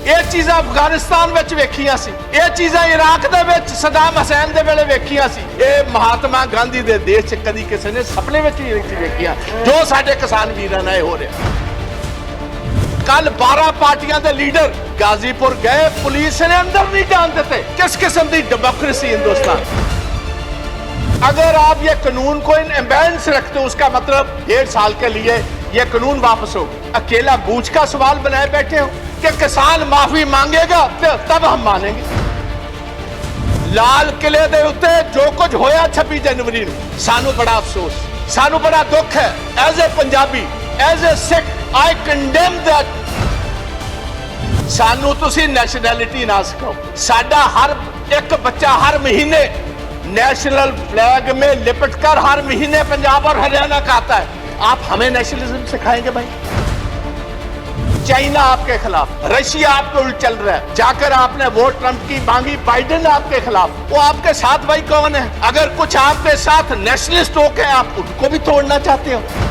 ਇਹ ਚੀਜ਼ਾਂ ਅਫਗਾਨਿਸਤਾਨ ਵਿੱਚ ਵੇਖੀਆਂ ਸੀ, ਇਹ ਚੀਜ਼ਾਂ ਇਰਾਕ ਦੇ ਵਿੱਚ ਸਦਾਮ ਹੁਸੈਨ ਦੇ ਵੇਲੇ ਵੇਖੀਆਂ ਸੀ। ਇਹ ਮਹਾਤਮਾ ਗਾਂਧੀ ਦੇ ਦੇਸ਼ 'ਚ ਕਦੀ ਕਿਸੇ ਨੇ ਸੁਪਨੇ ਵਿੱਚ ਵੀ ਨਹੀਂ ਵੇਖੀਆਂ ਜੋ ਸਾਡੇ ਕਿਸਾਨ ਵੀਰਾਂ ਨਾਲ ਹੋ ਰਿਹਾ। कल 12 पार्टियां के लीडर गाजीपुर गए, पुलिस ने अंदर नहीं जान देते। किस किस्म की डेमोक्रेसी हिंदुस्तान। अगर आप ये कानून को इन एम्बेलेंस रखते हो, उसका मतलब 1.5 साल के लिए ये कानून वापस हो। अकेला बूझ का सवाल बनाए बैठे हो कि किसान माफी मांगेगा तब हम मानेंगे। लाल किले दे उत्ते जो कुछ होया 26 जनवरी नूं, सानू बड़ा अफसोस, सानू बड़ा दुख है। As a Punjabi, as a Sikh, I condemn that। सानू तुसी नैशनैलिटी ना सिखाओ। साडा हर एक बच्चा हर महीने नेशनल फ्लैग में लिपट कर हर महीने पंजाब और हरियाणा का आता है। आप हमें नेशनलिज्म सिखाएंगे भाई? चाइना आपके खिलाफ, रशिया आपके उल्ट चल रहा है। जाकर आपने वोट ट्रंप की मांगी, बाइडेन आपके खिलाफ। वो आपके साथ भाई कौन है? अगर कुछ आपके साथ नेशनलिस्ट होके आप उनको भी तोड़ना चाहते हो।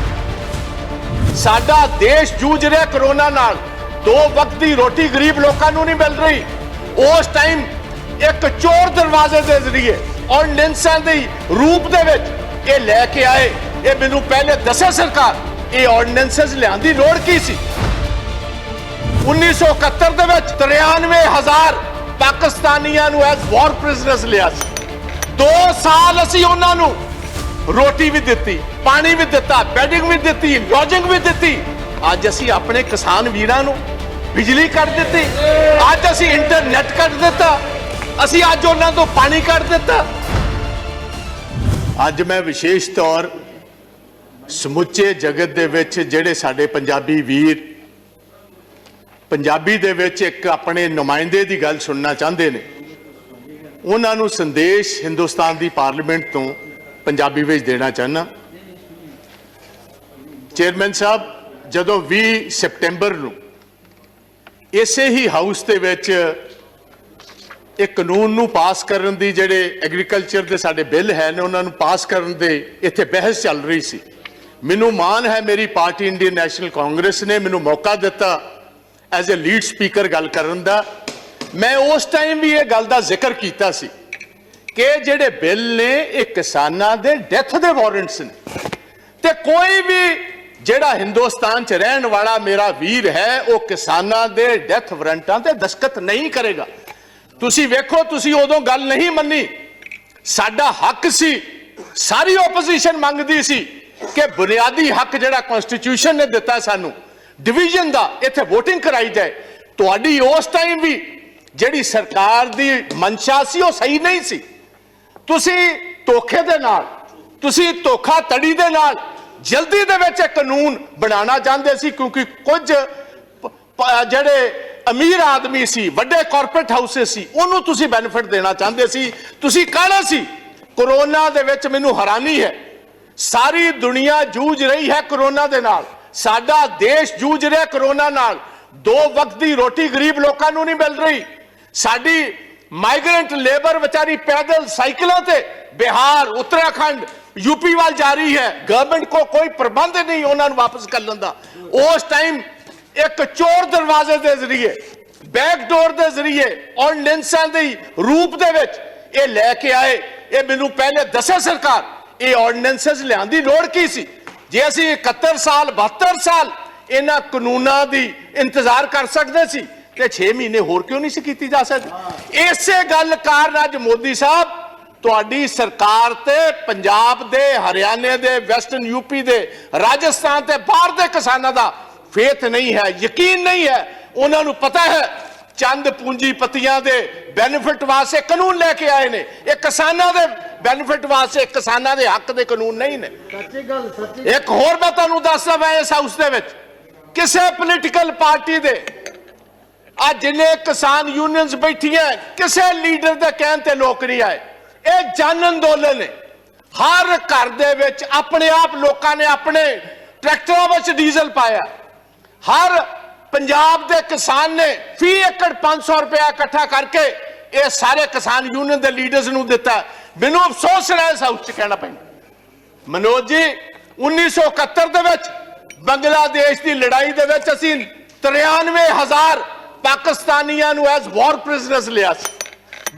साडा देश जूझ रहा कोरोना नाल। 2 वक्त की रोटी गरीब लोगों को नहीं मिल रही। उस टाइम एक चोर दरवाजे के जरिए ऑर्डिनेंसां दे रूप दे विच ये लेके आए। ये मैनू पहले दसे सरकार, ये ऑर्डिनेंसेस लियां दी लोड़ की सी। 1971 दे विच 93,000 पाकिस्तानियां नू एज वॉर प्रिजनर्स लिया सी। 2 साल असी उन्हां नू रोटी भी दिती, पानी भी दिता, बैडिंग भी दिती, लॉजिंग भी दिती। अज असी अपने किसान वीरां नू बिजली कट दिती, अज असी इंटरनेट कट दिता, असी अज उन्हां तों पानी कट दिता। अज मैं विशेष तौर समुचे जगत दे विच जिहड़े साडे पंजाबी वीर पंजाबी दे विच एक अपने नुमाइंदे दी गल सुनना चाहते ने, उन्हां नू संदेश हिंदुस्तान दी पार्लीमेंट तों पंजाबी विच देना चाहना। चेयरमैन साहब, जदों 20 सितंबर नूं इसे ही हाउस दे विच एक कानून नूं पास करन दी जिहड़े एग्रीकल्चर दे साडे बिल है ने उन्हां नूं पास करन दे इत्थे बहस चल रही सी। मैनूं मान है मेरी पार्टी इंडियन नैशनल कांग्रेस ने मैनूं मौका दिता एज ए लीड स्पीकर गल करन दा। मैं उस टाइम भी ये गल दा जिक्र कीता सी कि जिहड़े बिल ने एक किसानां दे डेथ दे वारंट्स ने, ते कोई भी जिहड़ा हिंदुस्तान च रहन वाला मेरा वीर है वो किसानां दे डेथ वारंटां ते दस्तखत नहीं करेगा। तुसी वेखो, तुसी उदों गल नहीं मन्नी। साडा हक सी, सारी ओपोजिशन मंगदी सी कि बुनियादी हक जिहड़ा कॉन्स्टिट्यूशन ने दिता सानू डिवीजन दा, इत्थे वोटिंग कराई जाए। तुहाडी उस टाइम भी जिहड़ी सरकार दी मंशा सी वो सही नहीं सी। तुसी धोखे दे नाल, तुसी धोखाधड़ी दे नाल जल्दी दे विच कानून बनाना चाहते सी, क्योंकि कुछ जिहड़े अमीर आदमी सी, वड्डे कॉरपोरेट हाउसेस सी, उन्होंने तुसी बेनिफिट देना चाहते सी। तुसी काले सी। कोरोना दे विच मैनूं हैरानी है, सारी दुनिया जूझ रही है कोरोना दे नाल, साडा देश जूझ रहा कोरोना नाल। 2 वक्त की रोटी गरीब लोगों को नहीं मिल रही। साडी माइग्रेंट लेबर बेचारी पैदल साइकिलों से बिहार, उत्तराखंड, यूपी वाल जा रही है। गवर्नमेंट को कोई प्रबंध नहीं उन्होंने वापस कर लेंदा। उस टाइम एक चोर दरवाजे के जरिए, बैकडोर के जरिए ऑर्डिनेंसां दे रूप दे विच ये लेके आए। ये मैनूं पहले दसे सरकार, ये ऑर्डिनेंसेस लियां दी लोड़ की सी। जे असीं 71 साल 72 साल इन्हां कानूनां दी इंतजार कर सकते सी ते 6 महीने होर क्यों नहीं कीती जा सकती? इसे गल कारण अज मोदी साहब तुहाडी सरकार ते पंजाब दे, हरियाणे दे, वैस्टर्न यूपी दे, राजस्थान ते बाहर दे किसानां दा फेथ नहीं है, यकीन नहीं है। उन्होंने पता है चंद पूंजीपतियां दे बेनिफिट वास्ते कानून लेके आए ने, ये किसानां दे बेनिफिट वास्ते, किसानां दे हक दे कानून नहीं ने। एक होर मैं तुहानूं दसदा, मैं इस हाउस दे विच किसी पोलीटिकल पार्टी दे आज जिन्हें किसान यूनियंस बैठी है, किसी लीडर के कहने ते लोग नहीं आए। यह जन अंदोलन है। हर घर दे विच अपने आप लोगों ने अपने ट्रैक्टरों में डीजल पाया। हर पंजाब के किसान ने फी एकड़ 500 रुपया इकट्ठा करके ये सारे किसान यूनियन के लीडर्स नूं दिता। मैनूं अफसोस है इस हाउस च कहना पैंदा। मनोज जी 1971 दे विच बांग्लादेश की लड़ाई दे विच असीं 93,000 ਪਾਕਿਸਤਾਨੀਆਂ ਨੂੰ ਐਜ਼ ਵਾਰ ਪ੍ਰਿਜ਼ਨਰਸ ਲਿਆ ਸੀ।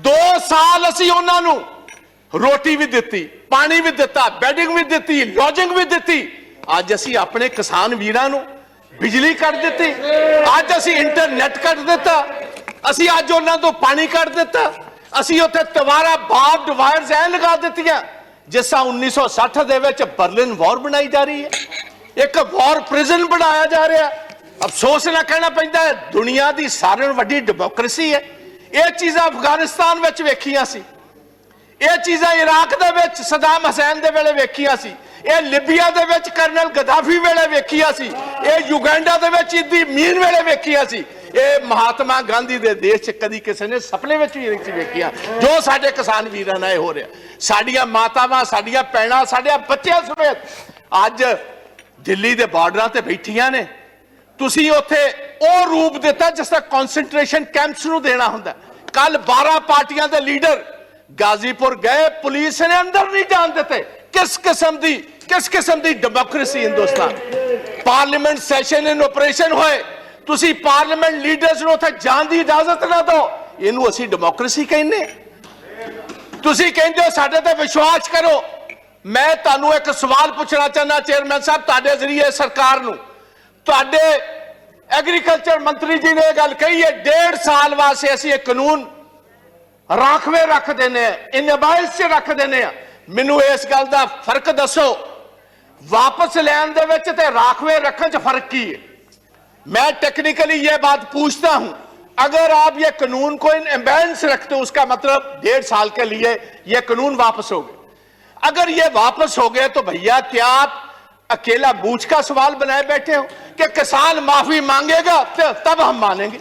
2 ਸਾਲ ਅਸੀਂ ਉਹਨਾਂ ਨੂੰ ਰੋਟੀ ਵੀ ਦਿੱਤੀ, ਪਾਣੀ ਵੀ ਦਿੱਤਾ, ਬੈਡਿੰਗ ਵੀ ਦਿੱਤੀ, ਲੌਜਿੰਗ ਵੀ ਦਿੱਤੀ। ਅੱਜ ਅਸੀਂ ਆਪਣੇ ਕਿਸਾਨ ਵੀਰਾਂ ਨੂੰ ਬਿਜਲੀ ਕੱਟ ਦਿੱਤੀ, ਅੱਜ ਅਸੀਂ ਇੰਟਰਨੈਟ ਕੱਟ ਦਿੱਤਾ, ਅਸੀਂ ਅੱਜ ਉਹਨਾਂ ਤੋਂ ਪਾਣੀ ਕੱਟ ਦਿੱਤਾ, ਅਸੀਂ ਉੱਥੇ ਦੁਬਾਰਾ ਬਾਰਬਡ ਵਾਇਰਸ ਐ ਲਗਾ ਦਿੱਤੀਆਂ ਜਿਸ ਤਰ੍ਹਾਂ 1960 ਦੇ ਵਿੱਚ ਬਰਲਿਨ ਵਾਰ ਬਣਾਈ ਜਾ ਰਹੀ ਹੈ, ਇੱਕ ਵਾਰ ਪ੍ਰਿਜ਼ਨ ਬਣਾਇਆ ਜਾ ਰਿਹਾ। ਅਫਸੋਸ ਨਾਲ ਕਹਿਣਾ ਪੈਂਦਾ ਹੈ ਦੁਨੀਆ ਦੀ ਸਾਰਿਆਂ ਨਾਲੋਂ ਵੱਡੀ ਡੈਮੋਕ੍ਰੇਸੀ ਹੈ। ਇਹ ਚੀਜ਼ਾਂ ਅਫਗਾਨਿਸਤਾਨ ਵਿੱਚ ਵੇਖੀਆਂ ਸੀ, ਇਹ ਚੀਜ਼ਾਂ ਇਰਾਕ ਦੇ ਵਿੱਚ ਸਦਾਮ ਹੁਸੈਨ ਦੇ ਵੇਲੇ ਵੇਖੀਆਂ ਸੀ, ਇਹ ਲਿਬੀਆ ਦੇ ਵਿੱਚ ਕਰਨਲ ਗਦਾਫੀ ਵੇਲੇ ਵੇਖੀਆਂ ਸੀ, ਇਹ ਯੁਗੈਂਡਾ ਦੇ ਵਿੱਚ ਇਦੀ ਮੀਨ ਵੇਲੇ ਵੇਖੀਆਂ ਸੀ, ਇਹ ਮਹਾਤਮਾ ਗਾਂਧੀ ਦੇ ਦੇਸ਼ 'ਚ ਕਦੀ ਕਿਸੇ ਨੇ ਸੁਪਨੇ ਵਿੱਚ ਵੀ ਨਹੀਂ ਵੇਖੀਆਂ ਜੋ ਸਾਡੇ ਕਿਸਾਨ ਵੀਰਾਂ ਨਾਲ ਇਹ ਹੋ ਰਿਹਾ। ਸਾਡੀਆਂ ਮਾਤਾਵਾਂ, ਸਾਡੀਆਂ ਭੈਣਾਂ, ਸਾਡੇ ਬੱਚਿਆਂ ਸਮੇਤ ਅੱਜ ਦਿੱਲੀ ਦੇ ਬਾਰਡਰਾਂ ਤੇ ਬੈਠੀਆਂ ਨੇ। ਤੁਸੀਂ ਉੱਥੇ ਉਹ ਰੂਪ ਦਿੱਤਾ ਜਿਸ ਤਰ੍ਹਾਂ ਕਨਸੈਂਟਰੇਸ਼ਨ ਕੈਂਪਸ ਨੂੰ ਦੇਣਾ ਹੁੰਦਾ। ਕੱਲ 12 ਪਾਰਟੀਆਂ ਦੇ ਲੀਡਰ गाजीपुर गए, पुलिस ने अंदर नहीं जान देते। किस किस्म दी democracy Hindustan. Parliament session in operation होए, तुसी पार्लियामेंट लीडर्स ਨੂੰ ਉੱਥੇ ਜਾਣ ਦੀ ਇਜਾਜ਼ਤ ਨਾ ਦਿਓ, ਇਹਨੂੰ ਅਸੀਂ ਡੈਮੋਕ੍ਰੇਸੀ ਕਹਿੰਦੇ। ਤੁਸੀਂ ਕਹਿੰਦੇ ਹੋ ਸਾਡੇ ਤੇ ਵਿਸ਼ਵਾਸ ਕਰੋ। ਮੈਂ ਤੁਹਾਨੂੰ ਇੱਕ ਸਵਾਲ ਪੁੱਛਣਾ ਚਾਹੁੰਦਾ ਚੇਅਰਮੈਨ ਸਾਹਿਬ ਤੁਹਾਡੇ ਜ਼ਰੀਏ ਸਰਕਾਰ ਨੂੰ। ਤੁਹਾਡੇ ਐਗਰੀਕਲਚਰ ਮੰਤਰੀ ਜੀ ਨੇ ਇਹ ਗੱਲ ਕਹੀ ਹੈ 1.5 ਸਾਲ ਵਾਸਤੇ ਅਸੀਂ ਇਹ ਕਾਨੂੰਨ ਰਾਖਵੇਂ ਰੱਖ ਦਿੰਦੇ ਆ, ਇਨਬਾਇਸ 'ਚ ਰੱਖ ਦਿੰਦੇ ਆ। ਮੈਨੂੰ ਇਸ ਗੱਲ ਦਾ ਫਰਕ ਦੱਸੋ, वापस लेने दे विच ते राखवे रखने च फर्क की है? मैं टेक्निकली ये बात पूछता हूं, अगर आप ये कानून को इम्बैलेंस रखते हो उसका मतलब 1.5 साल के लिए ये कानून वापस हो गए। अगर ये वापस हो गए तो भैया क्या आप अकेला बूझ का सवाल बनाए बैठे हो कि किसान माफी मांगेगा तो तब हम मानेंगे?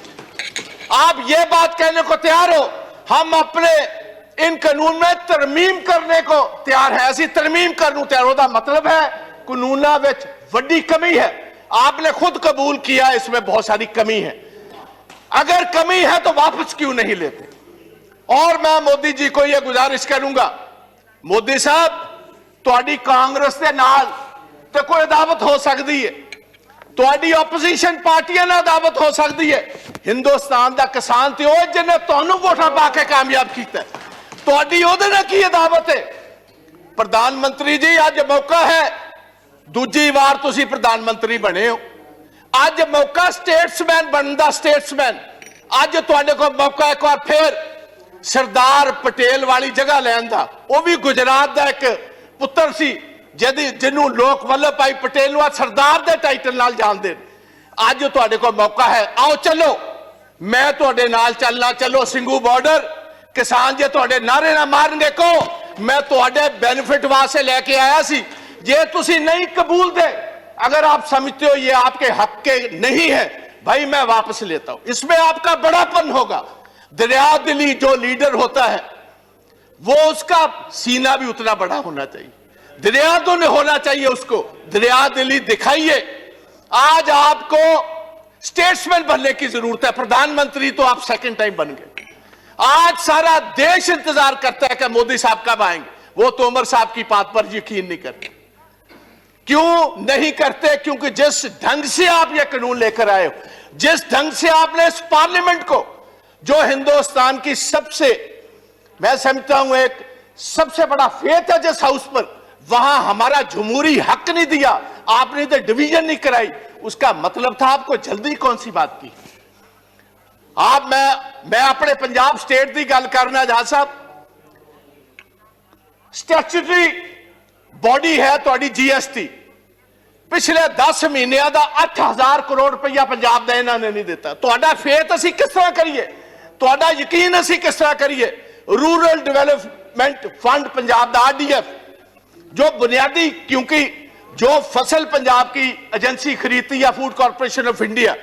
आप ये बात कहने को तैयार हो हम अपने इन कानून में तरमीम करने को तैयार है? ऐसी तरमीम करने को तैयार होता मतलब है कानूना विच वड्डी कमी है। आपने खुद कबूल किया इसमें बहुत सारी कमी है। अगर कमी है तो वापस क्यों नहीं लेते? और मैं मोदी जी को यह गुजारिश करूंगा, मोदी साहब तुहाडी कांग्रेस के नाल तो कोई अदावत हो सकती है, तुहाडी ओपोजिशन पार्टियां नाल अदावत हो सकती है। हिंदुस्तान दा किसान ते ओह जिन्हें तुहानू वोटां पा के कामयाब कीता, तुहाडी ओहदे नाल की अदावत है? प्रधानमंत्री जी अज मौका है, दूजी बार तुसी प्रधानमंत्री बने हो, अज मौका स्टेट्समैन बनने दा। स्टेट्समैन अज तुहाडे कोल मौका एक बार फिर सरदार पटेल वाली जगह लैन दा। वह भी गुजरात का एक पुत्र सी जिन्हों लोग वल्लभ भाई पटेल नूं सरदार के टाइटल नाल जानदे। अज तुहाडे कोल मौका है, आओ चलो, मैं तुहाडे नाल चलना। चलो सिंघू बॉर्डर, किसान जे तुहाडे नारे ना मारनगे को मैं तुहाडे बेनिफिट वास्ते लेके आया सी। जे तुसी नहीं कबूल दे, अगर आप समझते हो ये आपके हक के नहीं है, भाई मैं वापस लेता हूं। इसमें आपका बड़ापन होगा। दरिया दिली जो लीडर होता है वो उसका सीना भी उतना बड़ा होना चाहिए, दरिया तो नहीं होना चाहिए उसको। दरिया दिली दिखाइए। आज आपको स्टेट्समैन बनने की जरूरत है, प्रधानमंत्री तो आप सेकंड टाइम बन गए। आज सारा देश इंतजार करता है कि मोदी साहब कब आएंगे। वो तो उमर साहब की बात पर यकीन नहीं करते। क्यों नहीं करते? क्योंकि जिस ढंग से आप ये कानून लेकर आए हो, जिस ढंग से आपने इस पार्लियामेंट को, जो हिंदुस्तान की सबसे, मैं समझता हूं एक सबसे बड़ा फेथ है जिस हाउस पर, वहां हमारा जमहूरी हक नहीं दिया, आपने तो डिवीजन नहीं कराई। उसका मतलब था आपको जल्दी कौन सी बात की? आप मैं अपने पंजाब स्टेट की गल करना जहाज साहब, स्टैट्यूटरी बॉडी है तुहाडी जीएसटी। पिछले 10 महीनों का 8000 करोड़ रुपया पंजाब का इन्होंने नहीं दिता। तुहाडा फेथ असीं किस तरह करिए? तुहाडा यकीन असीं किस तरह करिए? रूरल डेवलपमेंट फंड पंजाब का RDF जो बुनियादी, क्योंकि जो फसल पंजाब की एजेंसी खरीदती है फूड कॉर्पोरेशन ऑफ इंडिया,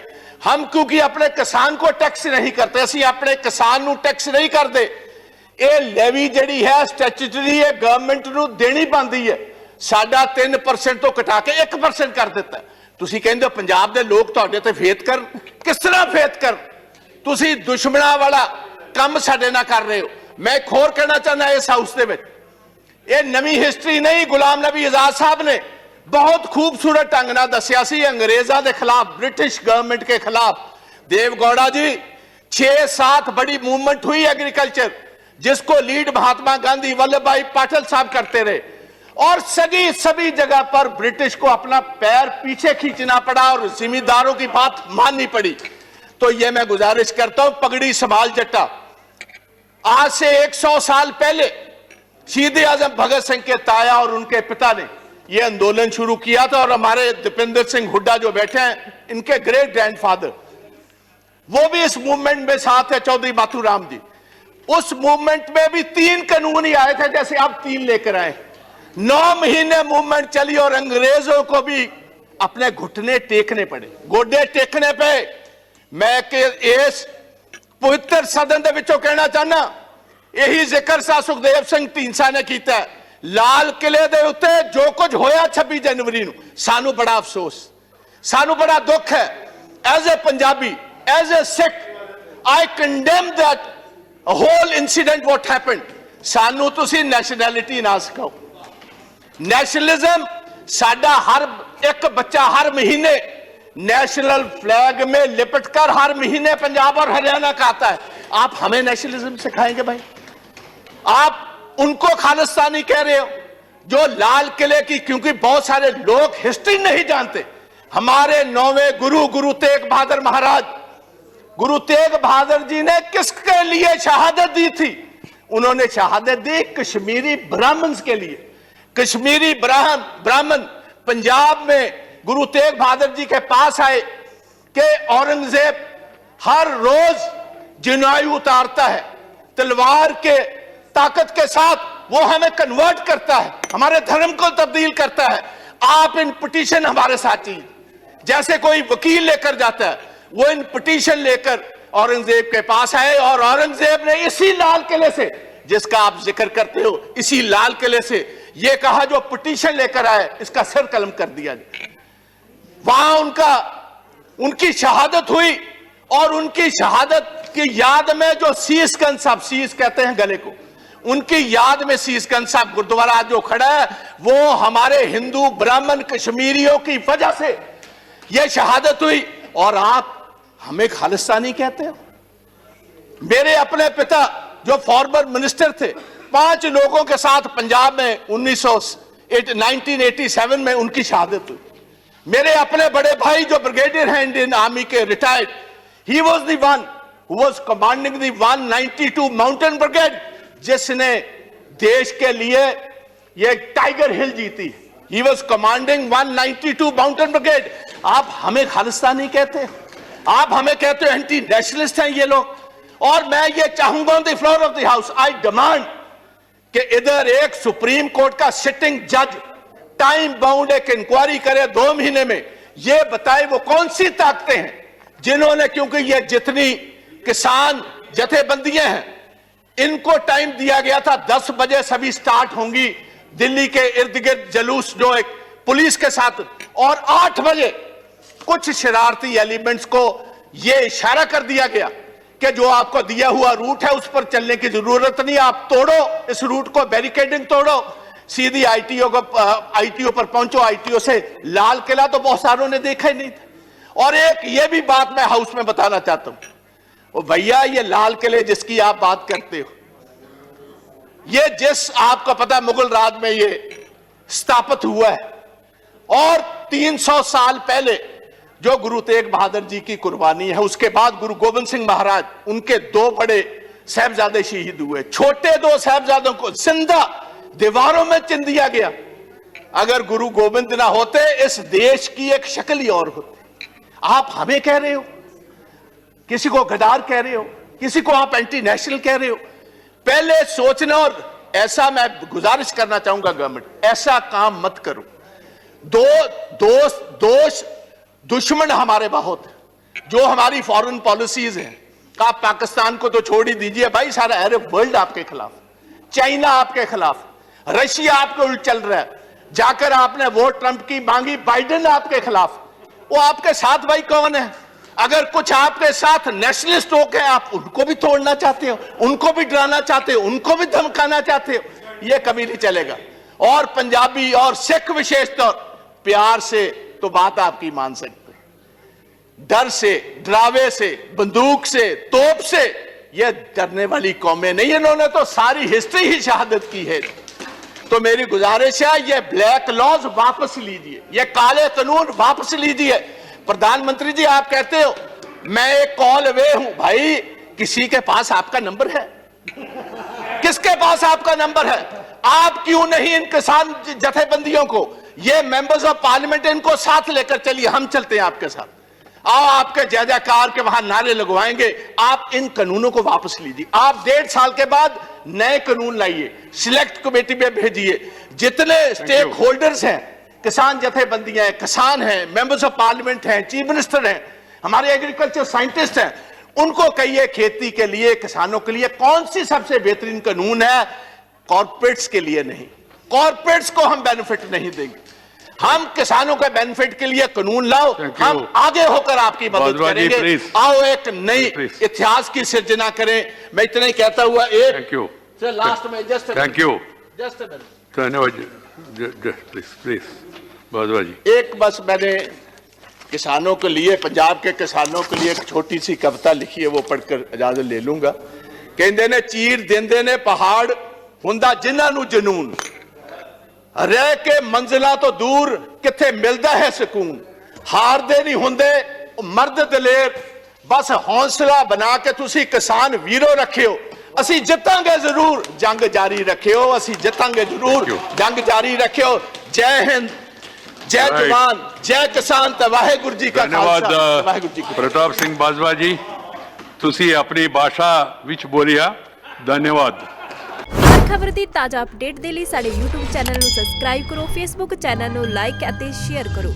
हम क्योंकि अपने किसान को टैक्स नहीं करते, असीं अपने किसान को टैक्स नहीं करते। ये लेवी जिहड़ी है स्टैट्यूटरी है, गवर्नमेंट को देनी बनती है। साडा 3% तो घटा के 1% कर दिता। तुसीं कहंदे हो पंजाब दे लोग तुहाडे ते फेथ कर, किस तरह फेथ कर? तुसीं दुश्मनां वाला काम साडे नाल कर रहे हो। मैं एक होर कहना चाहना इस हाउस दे विच, ये नवी हिस्ट्री नहीं, गुलाम नबी आजाद साहब ने बहुत खूबसूरत ढंग नाल दस्सिया सी अंग्रेजां दे खिलाफ, ब्रिटिश गवर्नमेंट के खिलाफ। देवगौड़ा जी 6-7 बड़ी मूवमेंट हुई एग्रीकल्चर, जिसको लीड महात्मा गांधी, वल्लभ भाई पाटिल साहब करते रहे, और सभी जगह पर ब्रिटिश को अपना पैर पीछे खींचना पड़ा और जिम्मेदारों की बात माननी पड़ी। तो ये मैं गुजारिश करता हूं, पगड़ी संभाल जट्टा। आज से 100 साल पहले शहीद आजम भगत सिंह के ताया और उनके पिता ने यह आंदोलन शुरू किया था, और हमारे दीपेंद्र सिंह हुड्डा जो बैठे हैं, इनके ग्रेट ग्रैंडफादर, वो भी इस मूवमेंट में साथ है, चौधरी बाथूराम जी। उस मूवमेंट में भी 3 कानून ही आए थे, जैसे अब 3 लेकर आए। 9 महीने मूवमेंट चली और अंग्रेजों को भी अपने घुटने टेकने पड़े, गोडे टेकने पे। मैं इस पवित्र सदन के विचों कहना चाहना, यही जिक्र सा सुखदेव सिंह ढींडसा ने किया। लाल किले दे उत्ते जो कुछ होया 26 जनवरी नूं, सानू बड़ा अफसोस, सानू बड़ा दुख है। As a Punjabi, as a Sikh, I condemn that whole incident what happened. सानू तुसी नैशनैलिटी ना सिखाओ। नेशनलिज्म साडा हर एक बच्चा हर महीने नेशनल फ्लैग में लिपटकर हर महीने पंजाब और हरियाणा का आता है। आप हमें नेशनलिज्म सिखाएंगे भाई? आप उनको खालिस्तानी कह रहे हो जो लाल किले की, क्योंकि बहुत सारे लोग हिस्ट्री नहीं जानते। हमारे 9वें गुरु तेग बहादुर महाराज, गुरु तेग बहादुर जी ने किसके लिए शहादत दी थी? उन्होंने शहादत दी कश्मीरी ब्राह्मण्स के लिए। कश्मीरी ब्राह्मण पंजाब में गुरु तेग बहादुर जी के पास आए कि औरंगजेब हर रोज जनायु उतारता है, तलवार के ताकत के साथ वो हमें कन्वर्ट करता है, हमारे धर्म को तब्दील करता है। आप इन पिटीशन हमारे साथ चाहिए। जैसे कोई वकील लेकर जाता है, वो इन पिटीशन लेकर औरंगजेब के पास आए, और औरंगजेब ने इसी लाल किले से, जिसका आप जिक्र करते हो, इसी लाल किले से ये कहा जो पिटीशन लेकर आए इसका सर कलम कर दिया जाए। वहां उनकी शहादत हुई, और उनकी शहादत की याद में जो शीशगंज साहब, शीश कहते हैं गले को, उनकी याद में शीशगंज साहब गुरुद्वारा जो खड़ा है, वो हमारे हिंदू ब्राह्मण कश्मीरियों की वजह से यह शहादत हुई, और आप हमें खालिस्तानी कहते हो? मेरे अपने पिता जो फॉर्मर मिनिस्टर थे, 5 लोगों के साथ पंजाब में 1987 में उनकी शहादत हुई। मेरे अपने बड़े भाई जो ब्रिगेडियर हैं इंडियन आर्मी के, retired, he was the one who was commanding the 192 mountain brigade, जिसने देश के लिए ये टाइगर हिल जीती। He was commanding 192 mountain brigade. आप हमें खालिस्तानी कहते हैं? आप हमें कहते हो एंटी नेशनलिस्ट हैं ये लोग? और मैं ये चाहूंगा on the floor of the house, I demand कि इधर एक सुप्रीम कोर्ट का सिटिंग जज टाइम बाउंड एक इंक्वायरी करे 2 महीने में, ये बताए वो कौन सी ताकतें हैं जिन्होंने, क्योंकि ये जितनी किसान जथेबंदियां हैं, इनको टाइम दिया गया था 10 बजे सभी स्टार्ट होंगी दिल्ली के इर्द गिर्द जुलूस, जो एक पुलिस के साथ, और 8 बजे कुछ शरारती एलिमेंट्स को यह इशारा कर दिया गया कि जो आपको दिया हुआ रूट है उस पर चलने की जरूरत नहीं, आप तोड़ो इस रूट को, बैरिकेडिंग तोड़ो, सीधी आईटीओ पर पहुंचो। आईटीओ से लाल किला तो बहुत सारों ने देखा ही नहीं था। और एक ये भी बात मैं हाउस में बताना चाहता हूं, ओ भैया, ये लाल किले जिसकी आप बात करते हो, ये जिस आपको पता मुगल राज में ये स्थापित हुआ है, और 300 साल पहले जो गुरु तेग बहादुर जी की कुर्बानी है, उसके बाद गुरु गोविंद सिंह महाराज, उनके 2 बड़े साहबजादे शहीद हुए। छोटे 2 साहबजादों को जिंदा दीवारों में चिन दिया गया। अगर गुरु गोविंद ना होते, इस देश की एक शक्ल ही और होती। आप हमें कह रहे हो, किसी को गद्दार कह रहे हो, किसी को आप एंटी नेशनल कह रहे हो। पहले सोचना, और ऐसा मैं गुजारिश करना चाहूंगा गवर्नमेंट, ऐसा काम मत करो। दुश्मन हमारे बहुत है, जो हमारी फॉरेन पॉलिसीज हैं। आप पाकिस्तान को तो छोड़ ही दीजिए भाई, सारा अरब वर्ल्ड आपके खिलाफ, चाइना आपके खिलाफ, रशिया आपके उल्ट चल रहा है। जाकर आपने वोट ट्रंप की मांगी, बाइडेन आपके खिलाफ। वो आपके साथ भाई कौन है? अगर कुछ आपके साथ नेशनलिस्ट हो गए, आप उनको भी तोड़ना चाहते हो, उनको भी डराना चाहते हो, उनको भी धमकाना चाहते हो, ये कभी नहीं चलेगा। और पंजाबी और सिख विशेष तौर प्यार से तो बात आपकी मान सकते, डर से, डरावे से, बंदूक से, तोप से ये डरने वाली कौमें नहीं, इन्होंने तो सारी हिस्ट्री ही शहादत की है। तो मेरी गुजारिश है ये ब्लैक लॉज वापस लीजिए, ये काले कानून वापस लीजिए। प्रधानमंत्री जी आप कहते हो मैं एक कॉल अवे हूं, भाई किसी के पास आपका नंबर है? किसके पास आपका नंबर है? आप क्यों नहीं इन किसान जथेबंदियों को, ये मेंबर्स ऑफ पार्लियामेंट, इनको साथ लेकर चलिए, हम चलते हैं आपके साथ। आओ आपके जय जयकार के वहां नारे लगवाएंगे। आप इन कानूनों को वापस लीजिए, आप 1.5 साल के बाद नए कानून लाइए, सिलेक्ट कमेटी में भेजिए। जितने स्टेक होल्डर्स हैं, किसान जथेबंदियां हैं, किसान हैं, मेंबर्स ऑफ पार्लियामेंट हैं, चीफ मिनिस्टर हैं, हमारे एग्रीकल्चर साइंटिस्ट हैं, उनको कहिए खेती के लिए, किसानों के लिए कौन सी सबसे बेहतरीन कानून है। कॉर्पोरेट्स के लिए नहीं, कॉर्पोरेट्स को हम बेनिफिट नहीं देंगे, हम किसानों के बेनिफिट के लिए कानून लाओ, हम आगे होकर आपकी मदद करेंगे। आओ एक नई इतिहास की सिर्जना करें। मैं इतना ही कहता हुआ एक लास्ट में थैंक यू धन्यवाद प्लीज भारद्वाज जी। एक बस मैंने किसानों के लिए, पंजाब के किसानों के लिए एक छोटी सी कविता लिखी है, वो पढ़कर इजाजत ले लूंगा। कहते ने चीर देंदे ने पहाड़ हुंदा जिन्हां नूं जनून, रह के मंजिला तो दूर किथे मिलता है सुकून, हारदे नहीं हुंदे मर्द दलेर, बस हौसला बना के तुसी किसान वीरो रखियो, असी जितांगे जरूर, जंग जारी रखियो, असी जितांगे जरूर, जंग जारी रखियो। जय हिंद, जय जवान, जय किसान, ते वाहेगुरु जी का खालसा, वाहेगुरु जी की। प्रताप सिंह बाजवा जी तुसी अपनी भाषा विच बोलिया, धन्यवाद। खबर ਦੀ ਤਾਜ਼ਾ ਅਪਡੇਟ ਦੇ ਲਈ ਸਾਡੇ YouTube ਚੈਨਲ ਨੂੰ ਸਬਸਕ੍ਰਾਈਬ ਕਰੋ, Facebook ਚੈਨਲ ਨੂੰ ਲਾਈਕ ਅਤੇ ਸ਼ੇਅਰ ਕਰੋ।